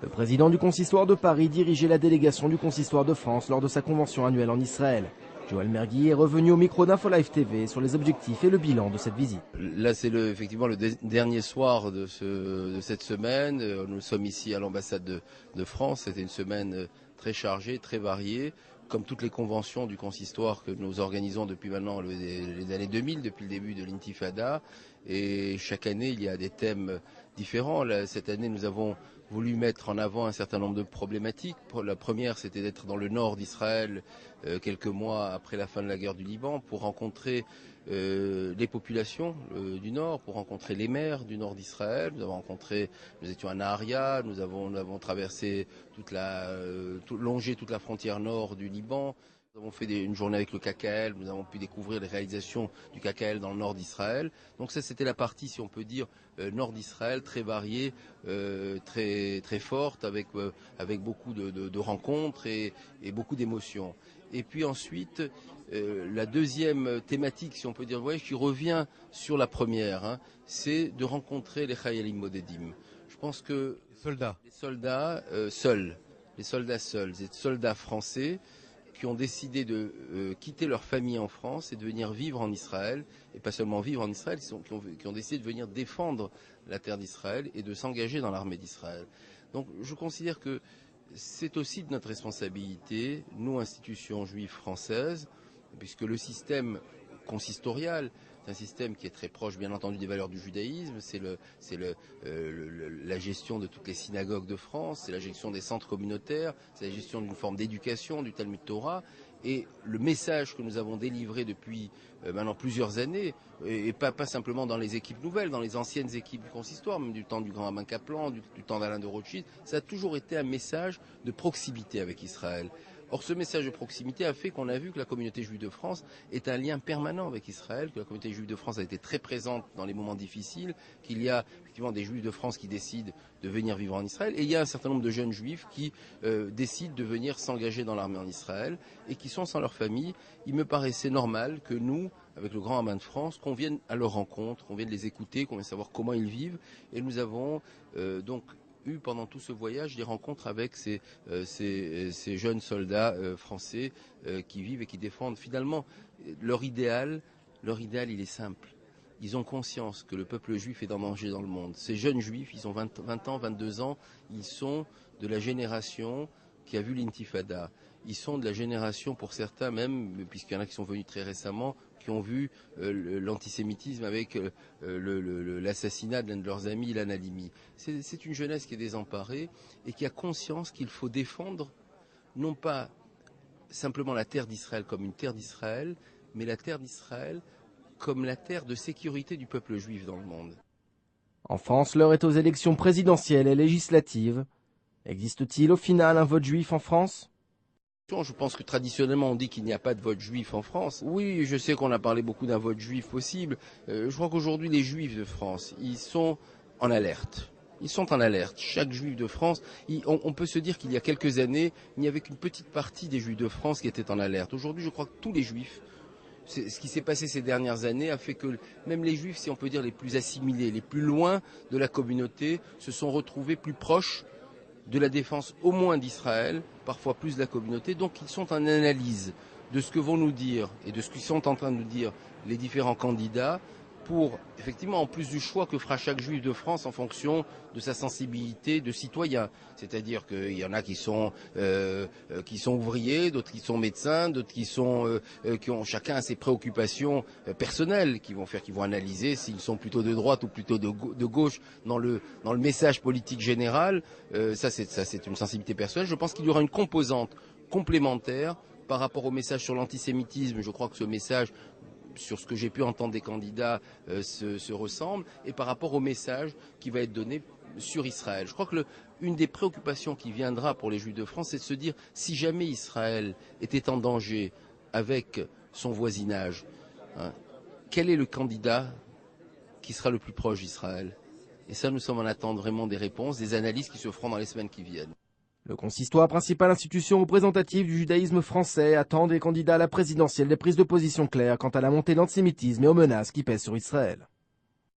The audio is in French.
Le président du consistoire de Paris dirigeait la délégation du consistoire de France lors de sa convention annuelle en Israël. Joël Mergui est revenu au micro d'InfoLive TV sur les objectifs et le bilan de cette visite. Là, c'est effectivement le dernier soir de cette semaine. Nous sommes ici à l'ambassade de France. C'était une semaine très chargée, très variée, comme toutes les conventions du consistoire que nous organisons depuis maintenant les années 2000, depuis le début de l'intifada. Et chaque année, il y a des thèmes différents. Là, cette année, nous avons voulu mettre en avant un certain nombre de problématiques. La première, c'était d'être dans le nord d'Israël quelques mois après la fin de la guerre du Liban pour rencontrer les populations du nord, pour rencontrer les maires du nord d'Israël. Nous étions à Naharia, nous avons traversé longé toute la frontière nord du Liban. Nous avons fait une journée avec le KKL, nous avons pu découvrir les réalisations du KKL dans le nord d'Israël. Donc ça, c'était la partie, si on peut dire, nord d'Israël, très variée, très forte, avec beaucoup de rencontres et beaucoup d'émotions. Et puis ensuite, la deuxième thématique, si on peut dire, qui revient sur la première, c'est de rencontrer les Chayalim Modedim. Je pense que les soldats seuls, les soldats français, qui ont décidé de quitter leur famille en France et de venir vivre en Israël, et pas seulement vivre en Israël, qui ont décidé de venir défendre la terre d'Israël et de s'engager dans l'armée d'Israël. Donc je considère que c'est aussi de notre responsabilité, nous, institutions juives françaises, puisque le système consistorial, c'est un système qui est très proche, bien entendu, des valeurs du judaïsme. C'est la gestion de toutes les synagogues de France, c'est la gestion des centres communautaires, c'est la gestion d'une forme d'éducation, du Talmud Torah. Et le message que nous avons délivré depuis maintenant plusieurs années, et pas simplement dans les équipes nouvelles, dans les anciennes équipes du consistoire, même du temps du grand Amin Kaplan, du temps d'Alain de Rothschild, ça a toujours été un message de proximité avec Israël. Or, ce message de proximité a fait qu'on a vu que la communauté juive de France est un lien permanent avec Israël, que la communauté juive de France a été très présente dans les moments difficiles, qu'il y a effectivement des juifs de France qui décident de venir vivre en Israël, et il y a un certain nombre de jeunes juifs qui décident de venir s'engager dans l'armée en Israël et qui sont sans leur famille. Il me paraissait normal que nous, avec le Grand Amin de France, qu'on vienne à leur rencontre, qu'on vienne les écouter, qu'on vienne savoir comment ils vivent, et nous avons donc eu pendant tout ce voyage des rencontres avec ces jeunes soldats français qui vivent et qui défendent finalement leur idéal. Leur idéal, il est simple. Ils ont conscience que le peuple juif est en danger dans le monde. Ces jeunes juifs, ils ont 20 ans, 22 ans, ils sont de la génération qui a vu l'intifada. Ils sont de la génération, pour certains même, puisqu'il y en a qui sont venus très récemment, qui ont vu l'antisémitisme avec l'assassinat de l'un de leurs amis, Ilan Halimi. C'est une jeunesse qui est désemparée et qui a conscience qu'il faut défendre non pas simplement la terre d'Israël comme une terre d'Israël, mais la terre d'Israël comme la terre de sécurité du peuple juif dans le monde. En France, l'heure est aux élections présidentielles et législatives. Existe-t-il au final un vote juif en France ? Je pense que traditionnellement on dit qu'il n'y a pas de vote juif en France. Oui, je sais qu'on a parlé beaucoup d'un vote juif possible. Je crois qu'aujourd'hui les juifs de France, ils sont en alerte. Ils sont en alerte. Chaque juif de France, on peut se dire qu'il y a quelques années, il n'y avait qu'une petite partie des juifs de France qui étaient en alerte. Aujourd'hui, je crois que tous les juifs, ce qui s'est passé ces dernières années a fait que même les juifs, si on peut dire les plus assimilés, les plus loin de la communauté, se sont retrouvés plus proches de la défense au moins d'Israël, parfois plus de la communauté. Donc ils sont en analyse de ce que vont nous dire et de ce qu'ils sont en train de nous dire les différents candidats pour, effectivement, en plus du choix que fera chaque juif de France en fonction de sa sensibilité de citoyen. C'est-à-dire qu'il y en a qui sont ouvriers, d'autres qui sont médecins, d'autres qui ont chacun ses préoccupations personnelles, qui vont analyser s'ils sont plutôt de droite ou plutôt de gauche dans le message politique général. Ça, c'est une sensibilité personnelle. Je pense qu'il y aura une composante complémentaire par rapport au message sur l'antisémitisme. Je crois que ce message, sur ce que j'ai pu entendre des candidats, se ressemble, et par rapport au message qui va être donné sur Israël. Je crois que une des préoccupations qui viendra pour les Juifs de France, c'est de se dire, si jamais Israël était en danger avec son voisinage, quel est le candidat qui sera le plus proche d'Israël? Et ça, nous sommes en attente vraiment des réponses, des analyses qui se feront dans les semaines qui viennent. Le consistoire, principale institution représentative du judaïsme français, attend des candidats à la présidentielle des prises de position claires quant à la montée de l'antisémitisme et aux menaces qui pèsent sur Israël.